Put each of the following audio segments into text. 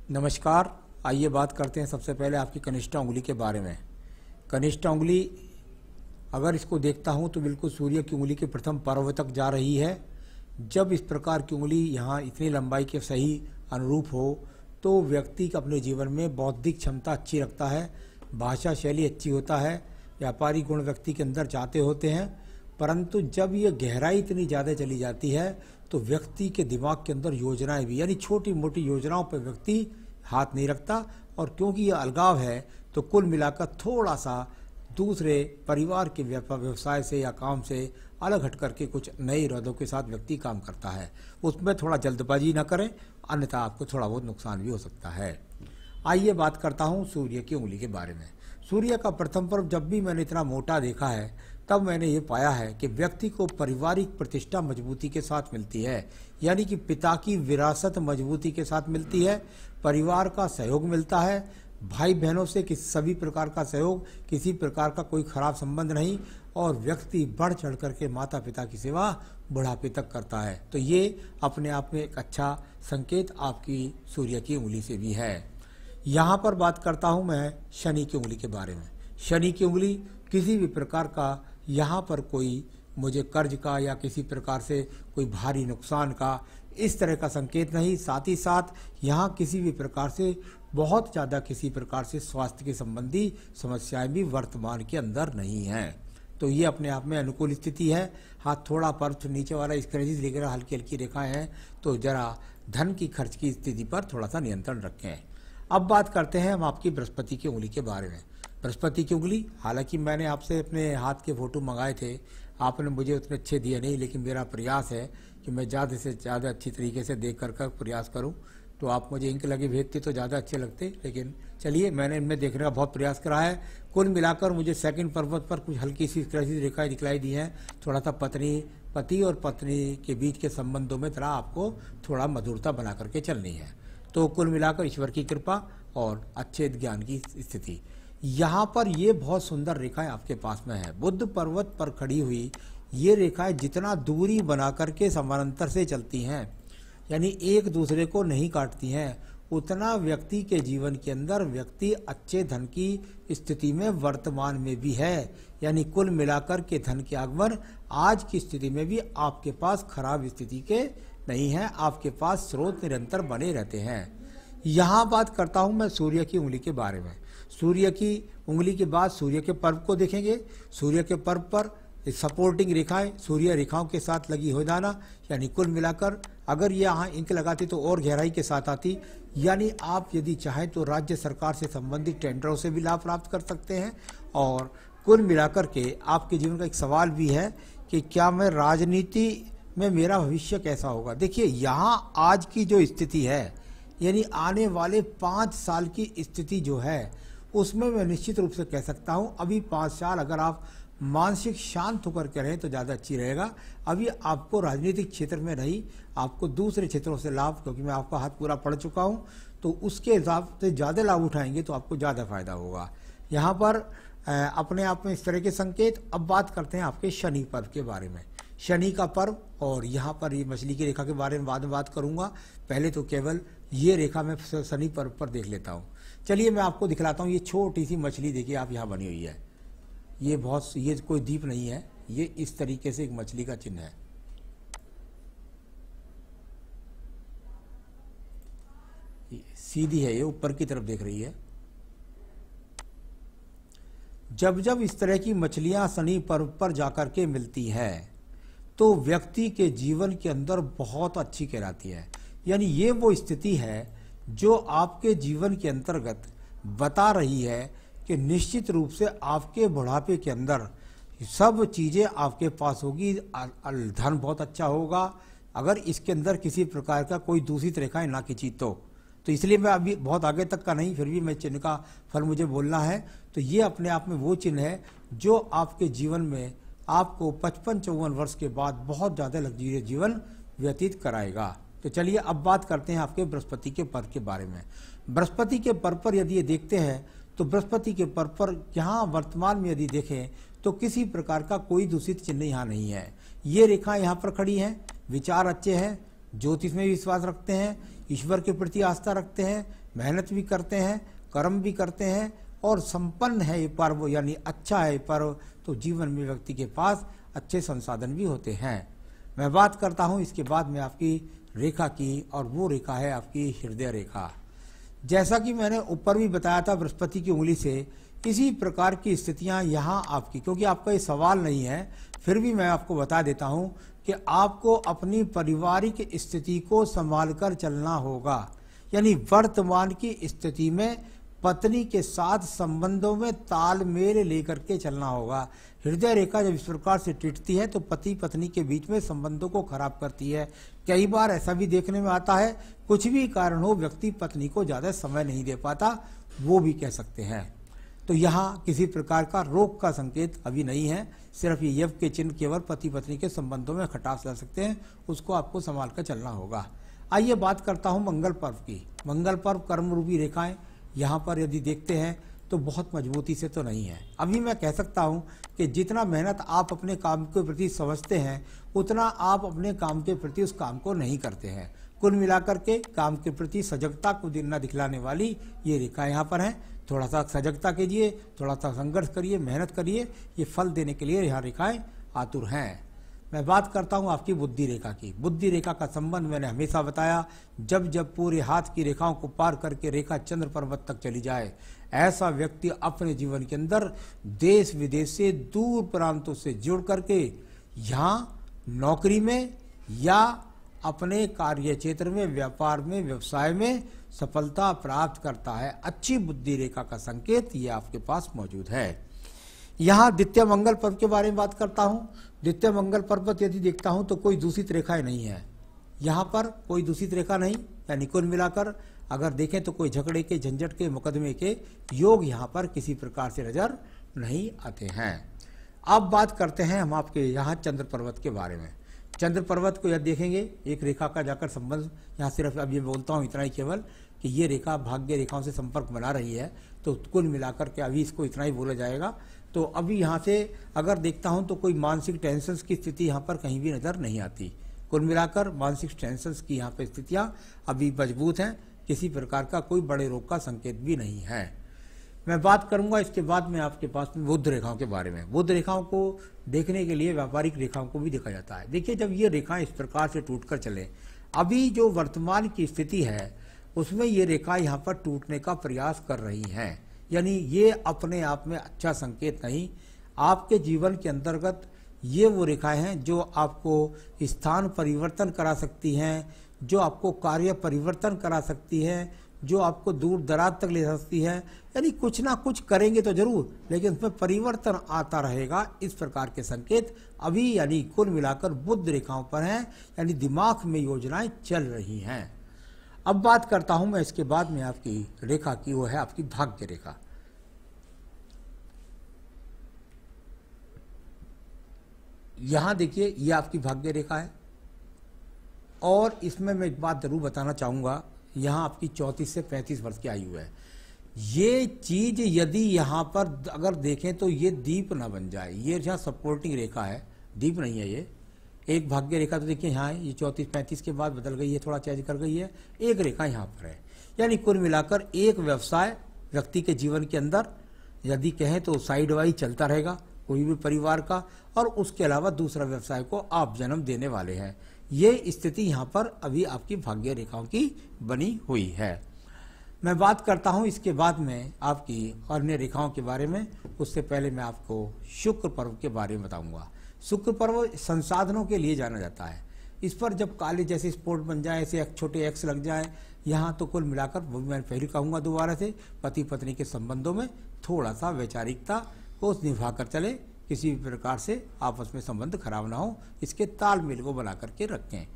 नमस्कार। आइए बात करते हैं सबसे पहले आपकी कनिष्ठा उंगली के बारे में। कनिष्ठा उंगली अगर इसको देखता हूं तो बिल्कुल सूर्य की उंगली के प्रथम पर्व तक जा रही है। जब इस प्रकार की उंगली यहाँ इतनी लंबाई के सही अनुरूप हो तो व्यक्ति का अपने जीवन में बौद्धिक क्षमता अच्छी रखता है, भाषा शैली अच्छी होता है, व्यापारी गुण व्यक्ति के अंदर चाहते होते हैं। परंतु जब ये गहराई इतनी ज़्यादा चली जाती है तो व्यक्ति के दिमाग के अंदर योजनाएं भी, यानी छोटी मोटी योजनाओं पर व्यक्ति हाथ नहीं रखता। और क्योंकि ये अलगाव है तो कुल मिलाकर थोड़ा सा दूसरे परिवार के व्यवसाय से या काम से अलग हट करके कुछ नए इरादों के साथ व्यक्ति काम करता है। उसमें थोड़ा जल्दबाजी न करें, अन्यथा आपको थोड़ा बहुत नुकसान भी हो सकता है। आइए बात करता हूँ सूर्य की उंगली के बारे में। सूर्य का प्रथम पर्व जब भी मैंने इतना मोटा देखा है तब मैंने ये पाया है कि व्यक्ति को पारिवारिक प्रतिष्ठा मजबूती के साथ मिलती है, यानी कि पिता की विरासत मजबूती के साथ मिलती है, परिवार का सहयोग मिलता है, भाई बहनों से सभी प्रकार का सहयोग, किसी प्रकार का कोई खराब संबंध नहीं, और व्यक्ति बढ़ चढ़ करके माता पिता की सेवा बुढ़ापे तक करता है। तो ये अपने आप में एक अच्छा संकेत आपकी सूर्य की उंगली से भी है। यहाँ पर बात करता हूँ मैं शनि की उंगली के बारे में। शनि की उंगली किसी भी प्रकार का यहाँ पर कोई मुझे कर्ज का या किसी प्रकार से कोई भारी नुकसान का इस तरह का संकेत नहीं। साथ ही साथ यहाँ किसी भी प्रकार से बहुत ज़्यादा किसी प्रकार से स्वास्थ्य के संबंधी समस्याएं भी वर्तमान के अंदर नहीं हैं। तो ये अपने आप में अनुकूल स्थिति है। हाँ, थोड़ा पर नीचे वाला स्क्रैचेस दिख रहा, हल्की हल्की रेखाएं हैं, तो जरा धन की खर्च की स्थिति पर थोड़ा सा नियंत्रण रखें। अब बात करते हैं हम आपकी बृहस्पति की उंगली के बारे में। बृहस्पति की उंगली, हालांकि मैंने आपसे अपने हाथ के फोटो मंगाए थे, आपने मुझे उतने अच्छे दिए नहीं, लेकिन मेरा प्रयास है कि मैं ज़्यादा से ज़्यादा अच्छी तरीके से देख कर प्रयास करूं। तो आप मुझे इंक लगे भेजते तो ज़्यादा अच्छे लगते, लेकिन चलिए मैंने इनमें देखने का बहुत प्रयास करा है। कुल मिलाकर मुझे सेकंड पर्वत पर कुछ हल्की सी क्रैचेस रेखाएं दिखलाई दी हैं। थोड़ा सा पति और पत्नी के बीच के संबंधों में तरह आपको थोड़ा मधुरता बना करके चलनी है। तो कुल मिलाकर ईश्वर की कृपा और अच्छे ज्ञान की स्थिति। यहाँ पर ये बहुत सुंदर रेखाएं आपके पास में है। बुद्ध पर्वत पर खड़ी हुई ये रेखाएं जितना दूरी बना करके समानांतर से चलती हैं, यानी एक दूसरे को नहीं काटती हैं, उतना व्यक्ति के जीवन के अंदर व्यक्ति अच्छे धन की स्थिति में वर्तमान में भी है। यानी कुल मिलाकर के धन के आगमन आज की स्थिति में भी आपके पास खराब स्थिति के नहीं है, आपके पास स्रोत निरंतर बने रहते हैं। यहाँ बात करता हूँ मैं सूर्य की उंगली के बारे में। सूर्य की उंगली के बाद सूर्य के पर्व को देखेंगे। सूर्य के पर्व पर सपोर्टिंग रेखाएं सूर्य रेखाओं के साथ लगी हो जाना, यानी कुल मिलाकर अगर ये यहाँ इंक लगाती तो और गहराई के साथ आती। यानी आप यदि चाहें तो राज्य सरकार से संबंधित टेंडरों से भी लाभ प्राप्त कर सकते हैं। और कुल मिलाकर के आपके जीवन का एक सवाल भी है कि क्या मैं राजनीति में मेरा भविष्य कैसा होगा। देखिए, यहाँ आज की जो स्थिति है, यानी आने वाले 5 साल की स्थिति जो है, उसमें मैं निश्चित रूप से कह सकता हूँ अभी 5 साल अगर आप मानसिक शांत होकर के रहें तो ज़्यादा अच्छी रहेगा। अभी आपको राजनीतिक क्षेत्र में नहीं, आपको दूसरे क्षेत्रों से लाभ, क्योंकि मैं आपका हाथ पूरा पढ़ चुका हूँ, तो उसके हिसाब से ज़्यादा लाभ उठाएंगे तो आपको ज़्यादा फायदा होगा। यहाँ पर अपने आप में इस तरह के संकेत। अब बात करते हैं आपके शनि पर्व के बारे में। शनि का पर्व, और यहाँ पर ये मछली की रेखा के बारे में बाद में बात करूँगा। पहले तो केवल ये रेखा मैं शनि पर्व पर देख लेता हूँ। चलिए मैं आपको दिखलाता हूँ। ये छोटी सी मछली देखिए आप, यहाँ बनी हुई है। ये कोई द्वीप नहीं है, ये इस तरीके से एक मछली का चिन्ह है। सीधी है, ये ऊपर की तरफ देख रही है। जब जब इस तरह की मछलियां शनि पर्व पर जाकर के मिलती है तो व्यक्ति के जीवन के अंदर बहुत अच्छी कहलाती है। यानी ये वो स्थिति है जो आपके जीवन के अंतर्गत बता रही है कि निश्चित रूप से आपके बुढ़ापे के अंदर सब चीज़ें आपके पास होगी। धन बहुत अच्छा होगा अगर इसके अंदर किसी प्रकार का कोई दूषित रेखाएं ना खींची तो इसलिए मैं अभी बहुत आगे तक का नहीं, फिर भी मैं चिन्ह का फल मुझे बोलना है। तो ये अपने आप में वो चिन्ह है जो आपके जीवन में आपको 55-54 वर्ष के बाद बहुत ज़्यादा लग्जरियस जीवन व्यतीत कराएगा। तो चलिए अब बात करते हैं आपके बृहस्पति के पर्व के बारे में। बृहस्पति के पर्व पर यदि ये देखते हैं तो बृहस्पति के पर्व पर यहाँ वर्तमान में यदि देखें तो किसी प्रकार का कोई दूषित चिन्ह यहाँ नहीं है। ये रेखा यहाँ पर खड़ी हैं, विचार अच्छे हैं, ज्योतिष में विश्वास रखते हैं, ईश्वर के प्रति आस्था रखते हैं, मेहनत भी करते हैं, कर्म भी करते हैं और संपन्न है ये पर्व, यानी अच्छा है ये पर्व, तो जीवन में व्यक्ति के पास अच्छे संसाधन भी होते हैं। मैं बात करता हूँ इसके बाद में आपकी रेखा की, और वो रेखा है आपकी हृदय रेखा। जैसा कि मैंने ऊपर भी बताया था बृहस्पति की उंगली से, इसी प्रकार की स्थितियां यहाँ आपकी, क्योंकि आपका ये सवाल नहीं है फिर भी मैं आपको बता देता हूँ कि आपको अपनी पारिवारिक स्थिति को संभाल कर चलना होगा। यानी वर्तमान की स्थिति में पत्नी के साथ संबंधों में तालमेल लेकर के चलना होगा। हृदय रेखा जब इस प्रकार से टूटती है तो पति पत्नी के बीच में संबंधों को खराब करती है। कई बार ऐसा भी देखने में आता है, कुछ भी कारण हो व्यक्ति पत्नी को ज्यादा समय नहीं दे पाता, वो भी कह सकते हैं। तो यहाँ किसी प्रकार का रोग का संकेत अभी नहीं है, सिर्फ ये यव के चिन्ह केवल पति पत्नी के संबंधों में खटास ला सकते हैं, उसको आपको संभाल कर चलना होगा। आइए बात करता हूँ मंगल पर्व की। मंगल पर्व कर्म रूपी रेखाएं यहाँ पर यदि देखते हैं तो बहुत मजबूती से तो नहीं है। अभी मैं कह सकता हूँ कि जितना मेहनत आप अपने काम के प्रति समझते हैं उतना आप अपने काम के प्रति उस काम को नहीं करते हैं। कुल मिलाकर के काम के प्रति सजगता को न दिखलाने वाली ये रेखा यहाँ पर है। थोड़ा सा सजगता कीजिए, थोड़ा सा संघर्ष करिए, मेहनत करिए, ये फल देने के लिए यहाँ रेखाएं आतुर हैं। मैं बात करता हूँ आपकी बुद्धि रेखा की। बुद्धि रेखा का संबंध मैंने हमेशा बताया, जब जब पूरे हाथ की रेखाओं को पार करके रेखा चंद्र पर्वत तक चली जाए, ऐसा व्यक्ति अपने जीवन के अंदर देश विदेश से दूर प्रांतों से जुड़ करके यहाँ नौकरी में या अपने कार्य क्षेत्र में, व्यापार में, व्यवसाय में सफलता प्राप्त करता है। अच्छी बुद्धि रेखा का संकेत ये आपके पास मौजूद है। यहाँ द्वितीय मंगल पर्व के बारे में बात करता हूँ। द्वितीय मंगल पर्वत यदि देखता हूँ तो कोई दूषित रेखाएं नहीं है, यहाँ पर कोई दूषित रेखा नहीं, यानी कुल मिलाकर अगर देखें तो कोई झगड़े के, झंझट के, मुकदमे के योग यहाँ पर किसी प्रकार से नजर नहीं आते हैं। अब बात करते हैं हम आपके यहाँ चंद्र पर्वत के बारे में। चंद्र पर्वत को यदि देखेंगे एक रेखा का जाकर संबंध, यहाँ सिर्फ अब ये बोलता हूँ इतना ही केवल कि ये रेखा भाग्य रेखाओं से संपर्क बना रही है, तो कुल मिलाकर के अभी इसको इतना ही बोला जाएगा। तो अभी यहाँ से अगर देखता हूँ तो कोई मानसिक टेंशन की स्थिति यहाँ पर कहीं भी नजर नहीं आती। कुल मिलाकर मानसिक टेंशन की यहाँ पे स्थितियाँ अभी मजबूत हैं, किसी प्रकार का कोई बड़े रोग का संकेत भी नहीं है। मैं बात करूंगा इसके बाद में आपके पास में बुध रेखाओं के बारे में। बुध रेखाओं को देखने के लिए व्यापारिक रेखाओं को भी देखा जाता है। देखिए जब ये रेखाएं इस प्रकार से टूटकर चले, अभी जो वर्तमान की स्थिति है उसमें ये रेखा यहाँ पर टूटने का प्रयास कर रही हैं, यानी ये अपने आप में अच्छा संकेत नहीं। आपके जीवन के अंतर्गत ये वो रेखाएं हैं जो आपको स्थान परिवर्तन करा सकती हैं, जो आपको कार्य परिवर्तन करा सकती है, जो आपको दूर दराज तक ले सकती है। यानी कुछ ना कुछ करेंगे तो जरूर, लेकिन उसमें परिवर्तन आता रहेगा। इस प्रकार के संकेत अभी यानी कुल मिलाकर बुध रेखाओं पर हैं, यानी दिमाग में योजनाएं चल रही हैं। अब बात करता हूं मैं इसके बाद में आपकी रेखा की, वो है आपकी भाग्य रेखा। यहां देखिए ये आपकी भाग्य रेखा है, और इसमें मैं एक बात जरूर बताना चाहूंगा, यहाँ आपकी 34 से 35 वर्ष की आयु है। ये चीज यदि यहाँ पर अगर देखें तो ये दीप ना बन जाए, ये यहाँ सपोर्टिंग रेखा है, दीप नहीं है ये। एक भाग्य रेखा तो देखिए यहाँ है, ये 34-35 के बाद बदल गई है, थोड़ा चेंज कर गई है। एक रेखा यहाँ पर है, यानी कुल मिलाकर एक व्यवसाय व्यक्ति के जीवन के अंदर यदि कहें तो साइड वाइज चलता रहेगा कोई भी परिवार का, और उसके अलावा दूसरा व्यवसाय को आप जन्म देने वाले हैं। ये स्थिति यहाँ पर अभी आपकी भाग्य रेखाओं की बनी हुई है। मैं बात करता हूँ इसके बाद में आपकी अन्य रेखाओं के बारे में। उससे पहले मैं आपको शुक्र पर्व के बारे में बताऊंगा। शुक्र पर्व संसाधनों के लिए जाना जाता है। इस पर जब काले जैसे स्पॉट बन जाए, ऐसे छोटे एक्स लग जाए यहाँ, तो कुल मिलाकर वो मैं पहले कहूँगा दोबारा से, पति पत्नी के संबंधों में थोड़ा सा वैचारिकता को निभा कर चले, किसी भी प्रकार से आपस में संबंध खराब ना हो, इसके तालमेल को बना करके रखें।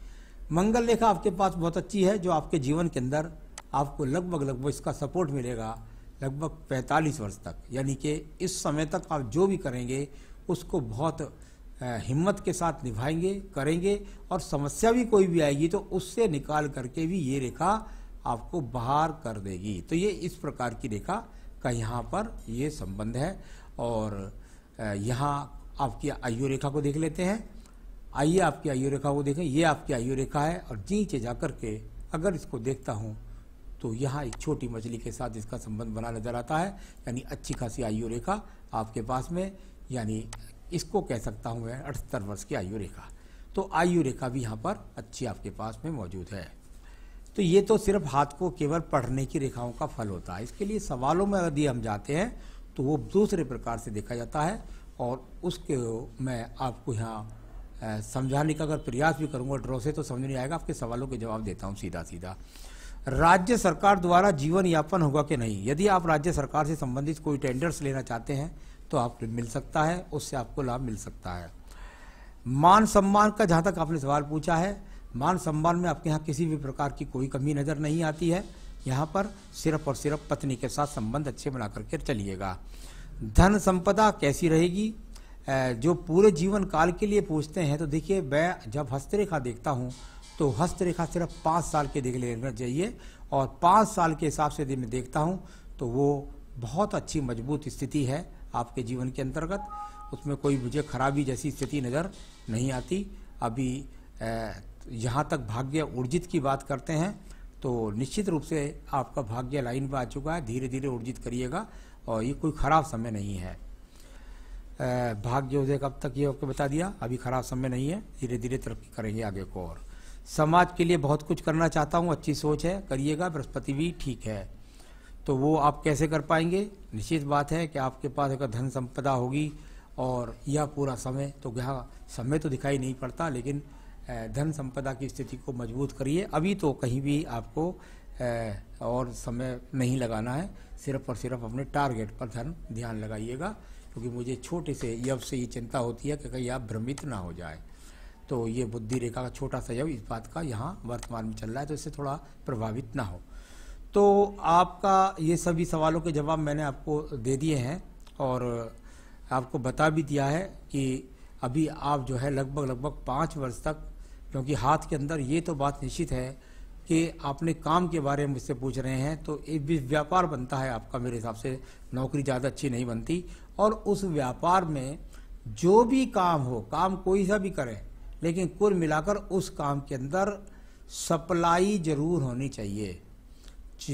मंगल रेखा आपके पास बहुत अच्छी है, जो आपके जीवन के अंदर आपको लगभग इसका सपोर्ट मिलेगा लगभग 45 वर्ष तक। यानी कि इस समय तक आप जो भी करेंगे उसको बहुत हिम्मत के साथ निभाएंगे, करेंगे, और समस्या भी कोई भी आएगी तो उससे निकाल करके भी ये रेखा आपको बाहर कर देगी। तो ये इस प्रकार की रेखा का यहाँ पर ये संबंध है। और यहाँ आपकी आयु रेखा को देख लेते हैं। आइए आपकी आयु रेखा को देखें। ये आपकी आयु रेखा है, और नीचे जाकर के अगर इसको देखता हूँ तो यहाँ एक छोटी मछली के साथ इसका संबंध बना नजर आता है, यानी अच्छी खासी आयु रेखा आपके पास में, यानी इसको कह सकता हूँ मैं 78 वर्ष की आयु रेखा। तो आयु रेखा भी यहाँ पर अच्छी आपके पास में मौजूद है। तो ये तो सिर्फ हाथ को केवल पढ़ने की रेखाओं का फल होता है। इसके लिए सवालों में यदि हम जाते हैं तो वो दूसरे प्रकार से देखा जाता है, और उसके मैं आपको यहाँ समझाने का अगर प्रयास भी करूँगा ड्रॉ से तो समझ नहीं आएगा। आपके सवालों के जवाब देता हूँ सीधा सीधा। राज्य सरकार द्वारा जीवन यापन होगा कि नहीं। यदि आप राज्य सरकार से संबंधित कोई टेंडर्स लेना चाहते हैं तो आपको मिल सकता है, उससे आपको लाभ मिल सकता है। मान सम्मान का जहाँ तक आपने सवाल पूछा है, मान सम्मान में आपके यहाँ किसी भी प्रकार की कोई कमी नज़र नहीं आती है। यहाँ पर सिर्फ और सिर्फ पत्नी के साथ संबंध अच्छे बना करके चलिएगा। धन संपदा कैसी रहेगी, जो पूरे जीवन काल के लिए पूछते हैं, तो देखिए मैं जब हस्तरेखा देखता हूँ तो हस्तरेखा सिर्फ 5 साल के देख लेना चाहिए, और 5 साल के हिसाब से यदि मैं देखता हूँ तो वो बहुत अच्छी मजबूत स्थिति है आपके जीवन के अंतर्गत। उसमें कोई मुझे खराबी जैसी स्थिति नज़र नहीं आती। अभी यहाँ तक भाग्य ऊर्जित की बात करते हैं तो निश्चित रूप से आपका भाग्य लाइन पर आ चुका है, धीरे धीरे ऊर्जित करिएगा, और ये कोई ख़राब समय नहीं है। भाग्योदय कब तक ये आपको बता दिया, अभी ख़राब समय नहीं है, धीरे धीरे तरक्की करेंगे आगे को। और समाज के लिए बहुत कुछ करना चाहता हूँ, अच्छी सोच है, करिएगा। बृहस्पति भी ठीक है, तो वो आप कैसे कर पाएंगे। निश्चित बात है कि आपके पास अगर धन संपदा होगी और यह पूरा समय, तो यहाँ समय तो दिखाई नहीं पड़ता, लेकिन धन संपदा की स्थिति को मजबूत करिए। अभी तो कहीं भी आपको और समय नहीं लगाना है, सिर्फ और सिर्फ अपने टारगेट पर ध्यान लगाइएगा, क्योंकि मुझे छोटे से यव से ये चिंता होती है कि कहीं आप भ्रमित ना हो जाए। तो ये बुद्धि रेखा का छोटा सा यव इस बात का यहाँ वर्तमान में चल रहा है, तो इससे थोड़ा प्रभावित ना हो। तो आपका ये सभी सवालों के जवाब मैंने आपको दे दिए हैं, और आपको बता भी दिया है कि अभी आप जो है लगभग 5 वर्ष तक, क्योंकि हाथ के अंदर ये तो बात निश्चित है कि आपने काम के बारे में मुझसे पूछ रहे हैं, तो एक भी व्यापार बनता है आपका, मेरे हिसाब से नौकरी ज़्यादा अच्छी नहीं बनती। और उस व्यापार में जो भी काम हो, काम कोई सा भी करें, लेकिन कुल मिलाकर उस काम के अंदर सप्लाई जरूर होनी चाहिए।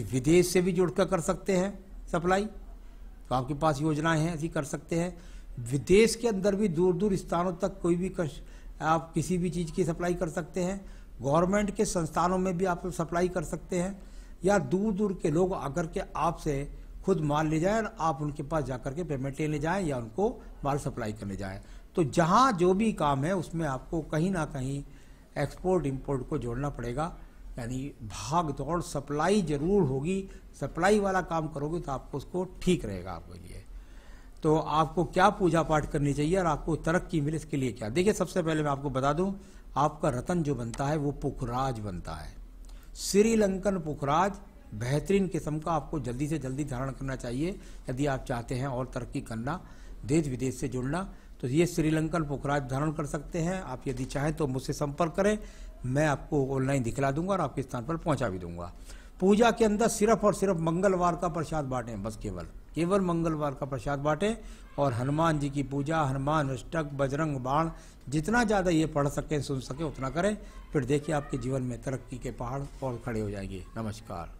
विदेश से भी जुड़कर कर सकते हैं सप्लाई, तो आपके पास योजनाएं हैं, ऐसी कर सकते हैं। विदेश के अंदर भी दूर दूर स्थानों तक कोई भी आप किसी भी चीज़ की सप्लाई कर सकते हैं। गवर्नमेंट के संस्थानों में भी आप सप्लाई कर सकते हैं, या दूर दूर के लोग आकर के आपसे खुद माल ले जाएं और आप उनके पास जाकर के पेमेंट लेने जाएं, या उनको माल सप्लाई करने जाएं। तो जहां जो भी काम है उसमें आपको कहीं ना कहीं एक्सपोर्ट इंपोर्ट को जोड़ना पड़ेगा, यानी भाग दौड़ सप्लाई जरूर होगी। सप्लाई वाला काम करोगे तो आपको उसको ठीक रहेगा आपके लिए। तो आपको क्या पूजा पाठ करनी चाहिए और आपको तरक्की मिले, इसके लिए क्या। देखिए सबसे पहले मैं आपको बता दूं, आपका रतन जो बनता है वो पुखराज बनता है, श्रीलंकन पुखराज। बेहतरीन किस्म का आपको जल्दी से जल्दी धारण करना चाहिए यदि आप चाहते हैं और तरक्की करना, देश विदेश से जुड़ना। तो ये श्रीलंकन पुखराज धारण कर सकते हैं आप। यदि चाहें तो मुझसे संपर्क करें, मैं आपको ऑनलाइन दिखला दूंगा और आपके स्थान पर पहुंचा भी दूंगा। पूजा के अंदर सिर्फ और सिर्फ मंगलवार का प्रसाद बांटें, बस केवल मंगलवार का प्रसाद बांटें। और हनुमान जी की पूजा, हनुमान अष्टक, बजरंग बाण, जितना ज़्यादा ये पढ़ सकें सुन सकें उतना करें। फिर देखिए आपके जीवन में तरक्की के पहाड़ और खड़े हो जाएंगे। नमस्कार।